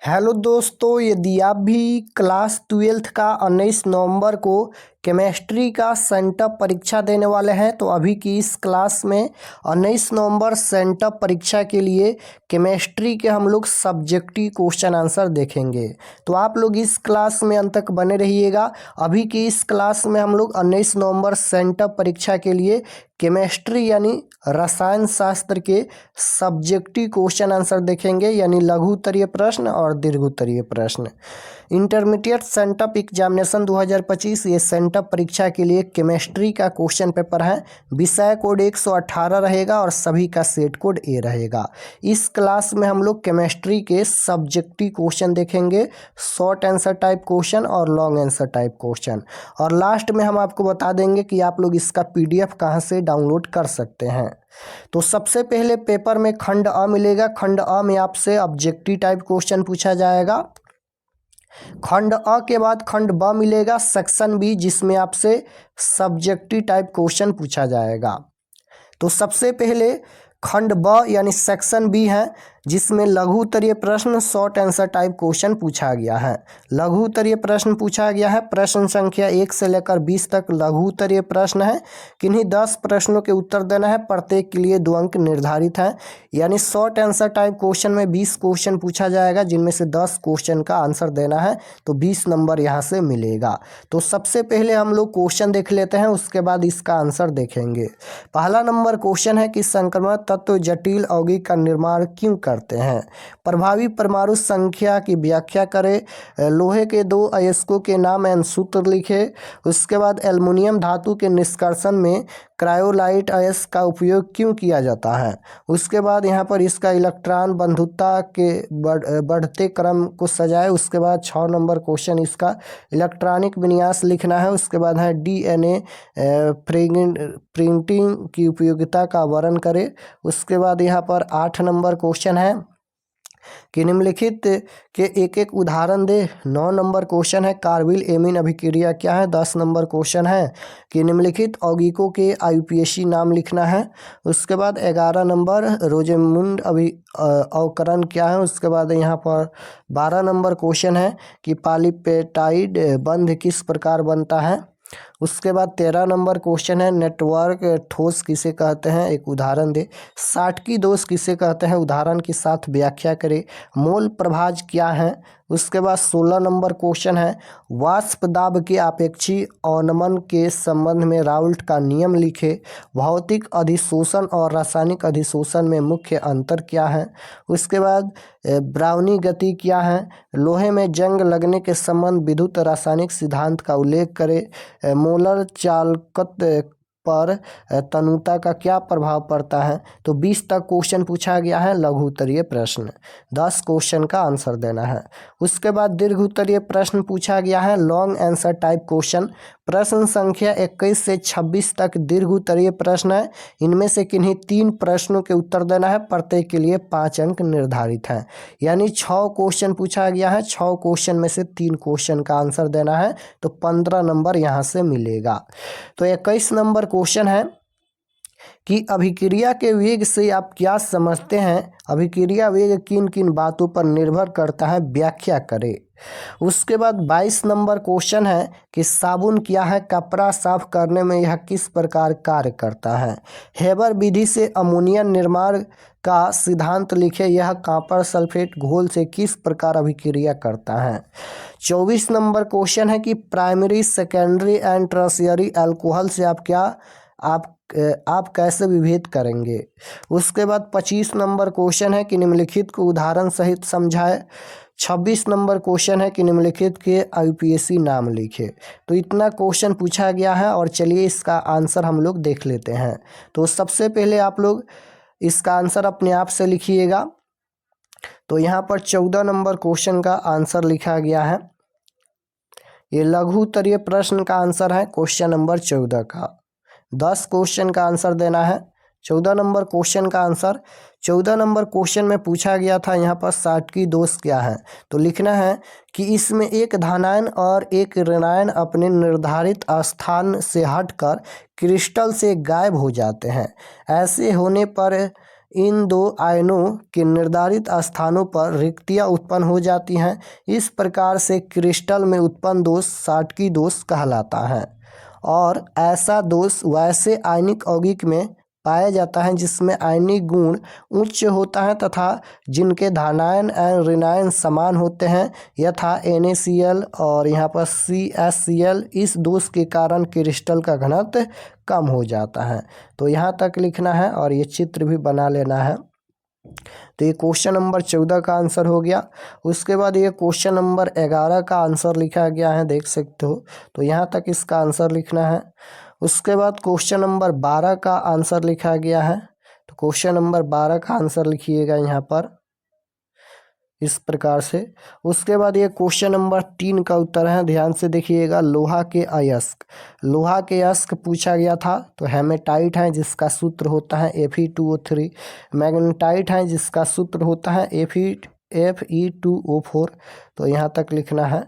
Hello दोस्तों, यदि आप भी क्लास 12th का 19 नवंबर को केमिस्ट्री का सेंटअप परीक्षा देने वाले हैं तो अभी की इस क्लास में 19 नवंबर सेंटअप परीक्षा के लिए केमिस्ट्री के हम लोग सब्जेक्टिव क्वेश्चन आंसर देखेंगे। तो आप लोग इस क्लास में अंत तक बने रहिएगा। अभी की इस क्लास में हम लोग 19 नवंबर सेंटअप परीक्षा के लिए केमिस्ट्री यानी रसायन शास्त्र के सब्जेक्टिव क्वेश्चन आंसर देखेंगे, यानी लघु उत्तरीय प्रश्न और दीर्घ उत्तरीय प्रश्न। इंटरमीडिएट सेंटअप एग्जामिनेशन 2025 ये सेंटअप परीक्षा के लिए केमिस्ट्री का क्वेश्चन पेपर है। विषय कोड 118 रहेगा और सभी का सेट कोड ए रहेगा। इस क्लास में हम लोग केमिस्ट्री के सब्जेक्टिव क्वेश्चन देखेंगे, शॉर्ट आंसर टाइप क्वेश्चन और लॉन्ग आंसर टाइप क्वेश्चन, और लास्ट में हम आपको बता देंगे कि आप लोग इसका पीडीएफ कहाँ से डाउनलोड कर सकते हैं। तो सबसे पहले पेपर में खंड अ मिलेगा। खंड अ में आपसे ऑब्जेक्टिव टाइप क्वेश्चन पूछा जाएगा। खंड अ के बाद खंड ब मिलेगा, सेक्शन बी, जिसमें आपसे सब्जेक्टिव टाइप क्वेश्चन पूछा जाएगा। तो सबसे पहले खंड ब यानी सेक्शन बी है, जिसमें लघु उत्तरीय प्रश्न शॉर्ट आंसर टाइप क्वेश्चन पूछा गया है। लघु उत्तरीय प्रश्न पूछा गया है। प्रश्न संख्या 1 से लेकर 20 तक लघु उत्तरीय प्रश्न है। किन्हीं 10 प्रश्नों के उत्तर देना है, प्रत्येक के लिए 2 अंक निर्धारित है। यानी शॉर्ट आंसर टाइप क्वेश्चन में 20 क्वेश्चन पूछा जाएगा, जिनमें से 10 क्वेश्चन का आंसर देना है, तो 20 नंबर यहाँ से मिलेगा। तो सबसे पहले हम लोग क्वेश्चन देख लेते हैं, उसके बाद इसका आंसर देखेंगे। पहला नंबर क्वेश्चन है कि संक्रमण तत्व जटिल यौगिक का निर्माण क्यों करते हैं। प्रभावी परमाणु संख्या की व्याख्या करें। लोहे के 2 अयस्कों के नाम एवं सूत्र लिखे। उसके बाद एल्युमिनियम धातु के निष्कर्षण में क्रायोलाइट अयस्क का उपयोग क्यों किया जाता है। उसके बाद यहाँ पर इसका इलेक्ट्रॉन बंधुता के बढ़ते क्रम को सजाए। उसके बाद 6 नंबर क्वेश्चन इसका इलेक्ट्रॉनिक विन्यास लिखना है। उसके बाद है डीएनए प्रिंटिंग की उपयोगिता का वर्णन करें। उसके बाद यहाँ पर 8 नंबर क्वेश्चन है कि निम्नलिखित के एक एक उदाहरण दे। 9 नंबर क्वेश्चन है कार्बिल एमीन अभिक्रिया क्या है। 10 नंबर क्वेश्चन है कि निम्नलिखित यौगिकों के आईयूपीएसी नाम लिखना है। उसके बाद 11 नंबर रोजेमुंड अवकरण क्या है। उसके बाद यहाँ पर 12 नंबर क्वेश्चन है कि पॉलीपेप्टाइड बंध किस प्रकार बनता है। उसके बाद 13 नंबर क्वेश्चन है नेटवर्क ठोस किसे कहते हैं, एक उदाहरण दे। साटकी दोष किसे कहते हैं, उदाहरण के साथ व्याख्या करें। मोल प्रभाज क्या है। उसके बाद 16 नंबर क्वेश्चन है वाष्प दाब के आपेक्षी अवनमन के संबंध में राउल्ट का नियम लिखे। भौतिक अधिशोषण और रासायनिक अधिशोषण में मुख्य अंतर क्या है। उसके बाद ब्राउनी गति क्या है। लोहे में जंग लगने के संबंध विद्युत रासायनिक सिद्धांत का उल्लेख करें। मोलर चालकत्व पर तनुता का क्या प्रभाव पड़ता है। तो 20 तक क्वेश्चन पूछा गया है लघु उत्तरीय प्रश्न। 10 क्वेश्चन का आंसर देना है। उसके बाद दीर्घ उत्तरीय प्रश्न पूछा गया है लॉन्ग आंसर टाइप क्वेश्चन। प्रश्न संख्या 21 से 26 तक दीर्घ उत्तरीय प्रश्न है। इनमें से किन्हीं 3 प्रश्नों के उत्तर देना है, प्रत्येक के लिए 5 अंक निर्धारित हैं। यानी 6 क्वेश्चन पूछा गया है, 6 क्वेश्चन में से 3 क्वेश्चन का आंसर देना है, तो 15 नंबर यहाँ से मिलेगा। तो 21 नंबर क्वेश्चन है कि अभिक्रिया के वेग से आप क्या समझते हैं। अभिक्रिया वेग किन किन बातों पर निर्भर करता है, व्याख्या करें। उसके बाद 22 नंबर क्वेश्चन है कि साबुन क्या है, कपड़ा साफ करने में यह किस प्रकार कार्य करता है। हेबर विधि से अमोनिया निर्माण का सिद्धांत लिखे, यह कॉपर सल्फेट घोल से किस प्रकार अभिक्रिया करता है। 24 नंबर क्वेश्चन है कि primary secondary and tertiary alcohol से आप कैसे विभेद करेंगे। उसके बाद 25 नंबर क्वेश्चन है कि निम्नलिखित को उदाहरण सहित समझाए। 26 नंबर क्वेश्चन है कि निम्नलिखित के आईयूपीएसी नाम लिखे। तो इतना क्वेश्चन पूछा गया है, और चलिए इसका आंसर हम लोग देख लेते हैं। तो सबसे पहले आप लोग इसका आंसर अपने आप से लिखिएगा। तो यहाँ पर 14 नंबर क्वेश्चन का आंसर लिखा गया है। ये लघु उत्तरीय प्रश्न का आंसर है क्वेश्चन नंबर 14 का। 10 क्वेश्चन का आंसर देना है। 14 नंबर क्वेश्चन का आंसर 14 नंबर क्वेश्चन में पूछा गया था यहाँ पर साटकी दोष क्या है। तो लिखना है कि इसमें एक धनायन और एक ऋणायन अपने निर्धारित स्थान से हटकर क्रिस्टल से गायब हो जाते हैं। ऐसे होने पर इन दो आयनों के निर्धारित स्थानों पर रिक्तियाँ उत्पन्न हो जाती हैं। इस प्रकार से क्रिस्टल में उत्पन्न दोष साटकी दोष कहलाता है और ऐसा दोष वैसे आयनिक यौगिक में पाया जाता है जिसमें आयनिक गुण उच्च होता है तथा जिनके धनायन एवं ऋणायन समान होते हैं, यथा NaCl और यहाँ पर CaCl। इस दोष के कारण क्रिस्टल का घनत्व कम हो जाता है। तो यहाँ तक लिखना है और ये चित्र भी बना लेना है। तो ये क्वेश्चन नंबर 14 का आंसर हो गया। उसके बाद ये क्वेश्चन नंबर 11 का आंसर लिखा गया है, देख सकते हो। तो यहाँ तक इसका आंसर लिखना है। उसके बाद क्वेश्चन नंबर 12 का आंसर लिखा गया है। तो क्वेश्चन नंबर 12 का आंसर लिखिएगा यहाँ पर इस प्रकार से। उसके बाद ये क्वेश्चन नंबर 3 का उत्तर है, ध्यान से देखिएगा। लोहा के अयस्क, लोहा के अयस्क पूछा गया था। तो हेमेटाइट है जिसका सूत्र होता है Fe2O3, मैग्नेटाइट है जिसका सूत्र होता है Fe2O4। तो यहाँ तक लिखना है।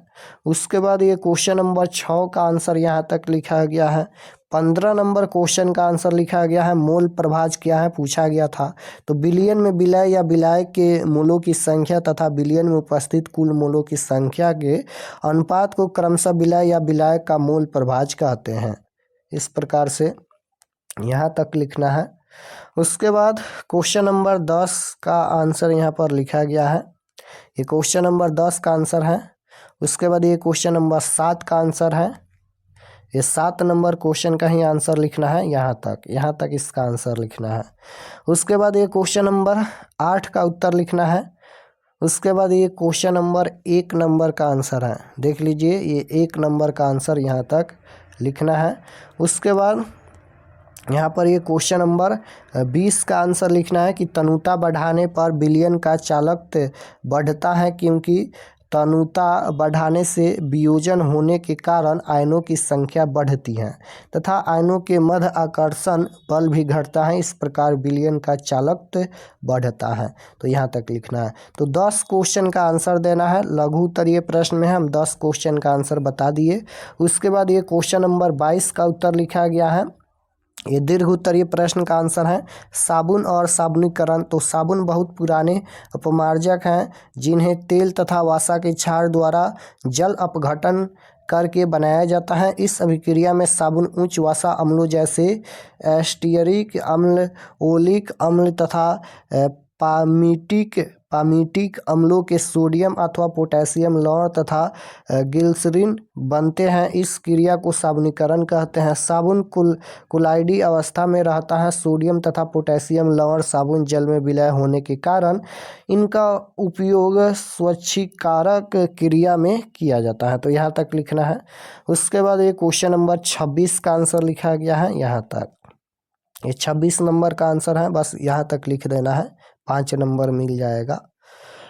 उसके बाद ये क्वेश्चन नंबर 6 का आंसर यहाँ तक लिखा गया है। 15 नंबर क्वेश्चन का आंसर लिखा गया है, मोल प्रभाज क्या है पूछा गया था। तो बिलियन में विलय या विलायक के मोलों की संख्या तथा बिलियन में उपस्थित कुल मोलों की संख्या के अनुपात को क्रमशः विलय या विलायक का मोल प्रभाज कहते हैं। इस प्रकार से यहाँ तक लिखना है। उसके बाद क्वेश्चन नंबर 10 का आंसर यहाँ पर लिखा गया है। ये क्वेश्चन नंबर 10 का आंसर है। उसके बाद ये क्वेश्चन नंबर 7 का आंसर है। ये 7 नंबर क्वेश्चन का ही आंसर लिखना है, यहाँ तक इसका आंसर लिखना है। उसके बाद ये क्वेश्चन नंबर 8 का उत्तर लिखना है। उसके बाद ये क्वेश्चन नंबर 1 नंबर का आंसर है, देख लीजिए ये 1 नंबर का आंसर यहाँ तक लिखना है। उसके बाद यहाँ पर ये क्वेश्चन नंबर 20 का आंसर लिखना है कि तनुता बढ़ाने पर विलयन का चालकत्व बढ़ता है क्योंकि तनुता बढ़ाने से वियोजन होने के कारण आयनों की संख्या बढ़ती है तथा आयनों के मध्य आकर्षण बल भी घटता है। इस प्रकार विलयन का चालकत्व बढ़ता है। तो यहाँ तक लिखना है। तो 10 क्वेश्चन का आंसर देना है। लघु उत्तरीय प्रश्न में हम 10 क्वेश्चन का आंसर बता दिए। उसके बाद ये क्वेश्चन नंबर 22 का उत्तर लिखा गया है। ये दीर्घ उत्तरीय प्रश्न का आंसर है साबुन और साबुनीकरण। तो साबुन बहुत पुराने अपमार्जक हैं जिन्हें तेल तथा वसा के क्षार द्वारा जल अपघटन करके बनाया जाता है। इस अभिक्रिया में साबुन उच्च वसा अम्लों जैसे एस्टियरिक अम्ल, ओलिक अम्ल तथा पामीटिक अम्लों के सोडियम अथवा पोटेशियम लवण तथा ग्लिसरीन बनते हैं। इस क्रिया को साबुनीकरण कहते हैं। साबुन कुलाइडी अवस्था में रहता है। सोडियम तथा पोटेशियम लवण साबुन जल में विलय होने के कारण इनका उपयोग स्वच्छीकारक क्रिया में किया जाता है। तो यहाँ तक लिखना है। उसके बाद ये क्वेश्चन नंबर 26 का आंसर लिखा गया है, यहाँ तक ये 26 नंबर का आंसर है, बस यहाँ तक लिख देना है, 5 नंबर मिल जाएगा।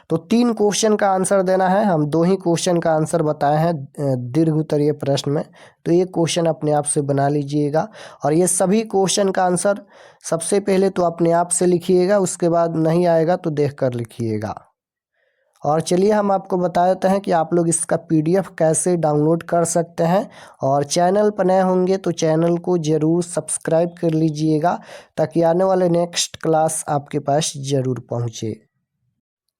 तो 3 क्वेश्चन का आंसर देना है। हम 2 ही क्वेश्चन का आंसर बताए हैं दीर्घ उत्तरीय प्रश्न में। तो ये क्वेश्चन अपने आप से बना लीजिएगा और ये सभी क्वेश्चन का आंसर सबसे पहले तो अपने आप से लिखिएगा, उसके बाद नहीं आएगा तो देख कर लिखिएगा। और चलिए हम आपको बता देते हैं कि आप लोग इसका PDF कैसे डाउनलोड कर सकते हैं। और चैनल पर नए होंगे तो चैनल को ज़रूर सब्सक्राइब कर लीजिएगा ताकि आने वाले नेक्स्ट क्लास आपके पास ज़रूर पहुँचे।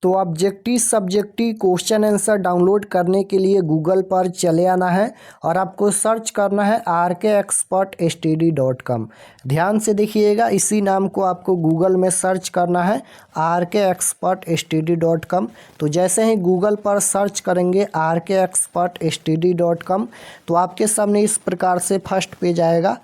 तो objective subjective question answer download करने के लिए गूगल पर चले आना है और आपको सर्च करना है rkexpertstd.com। ध्यान से देखिएगा, इसी नाम को आपको गूगल में सर्च करना है rkexpertstd.com। तो जैसे ही गूगल पर सर्च करेंगे rkexpertstd.com तो आपके सामने इस प्रकार से फर्स्ट पेज आएगा।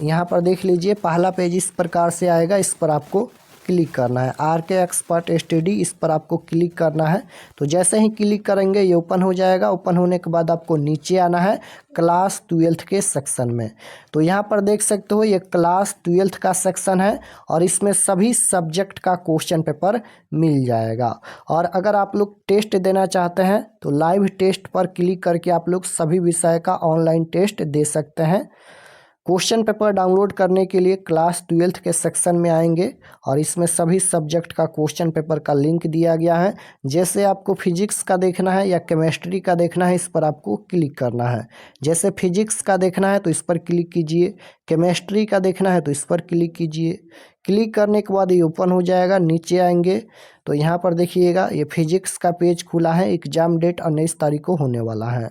यहाँ पर देख लीजिए, पहला पेज इस प्रकार से आएगा, इस पर आपको क्लिक करना है। rkexpertstd इस पर आपको क्लिक करना है। तो जैसे ही क्लिक करेंगे ये ओपन हो जाएगा। ओपन होने के बाद आपको नीचे आना है क्लास 12th के सेक्शन में। तो यहाँ पर देख सकते हो ये क्लास 12th का सेक्शन है और इसमें सभी सब्जेक्ट का क्वेश्चन पेपर मिल जाएगा। और अगर आप लोग टेस्ट देना चाहते हैं तो लाइव टेस्ट पर क्लिक करके आप लोग सभी विषय का ऑनलाइन टेस्ट दे सकते हैं। क्वेश्चन पेपर डाउनलोड करने के लिए क्लास 12th के सेक्शन में आएंगे और इसमें सभी सब्जेक्ट का क्वेश्चन पेपर का लिंक दिया गया है। जैसे आपको फिजिक्स का देखना है या केमिस्ट्री का देखना है, इस पर आपको क्लिक करना है। जैसे फिजिक्स का देखना है तो इस पर क्लिक कीजिए, केमिस्ट्री का देखना है तो इस पर क्लिक कीजिए, क्लिक करने के बाद ये ओपन हो जाएगा। नीचे आएंगे तो यहाँ पर देखिएगा ये फिजिक्स का पेज खुला है। एग्जाम डेट 19 तारीख को होने वाला है।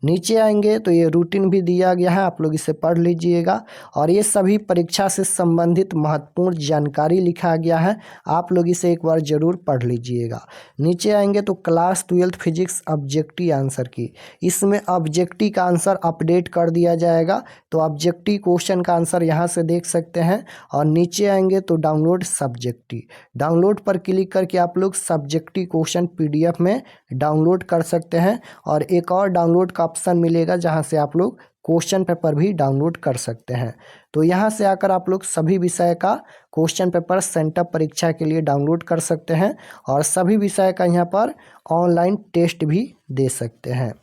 नीचे आएंगे तो ये रूटीन भी दिया गया है, आप लोग इसे पढ़ लीजिएगा। और ये सभी परीक्षा से संबंधित महत्वपूर्ण जानकारी लिखा गया है, आप लोग इसे एक बार ज़रूर पढ़ लीजिएगा। नीचे आएंगे तो क्लास 12 फिजिक्स ऑब्जेक्टिव आंसर की, इसमें ऑब्जेक्टिव का आंसर अपडेट कर दिया जाएगा। तो ऑब्जेक्टिव क्वेश्चन का आंसर यहाँ से देख सकते हैं। और नीचे आएंगे तो डाउनलोड सब्जेक्टिव, डाउनलोड पर क्लिक करके आप लोग सब्जेक्टिव क्वेश्चन PDF में डाउनलोड कर सकते हैं। और एक और डाउनलोड का ऑप्शन मिलेगा जहां से आप लोग क्वेश्चन पेपर भी डाउनलोड कर सकते हैं। तो यहां से आकर आप लोग सभी विषय का क्वेश्चन पेपर सेंटर परीक्षा के लिए डाउनलोड कर सकते हैं और सभी विषय का यहां पर ऑनलाइन टेस्ट भी दे सकते हैं।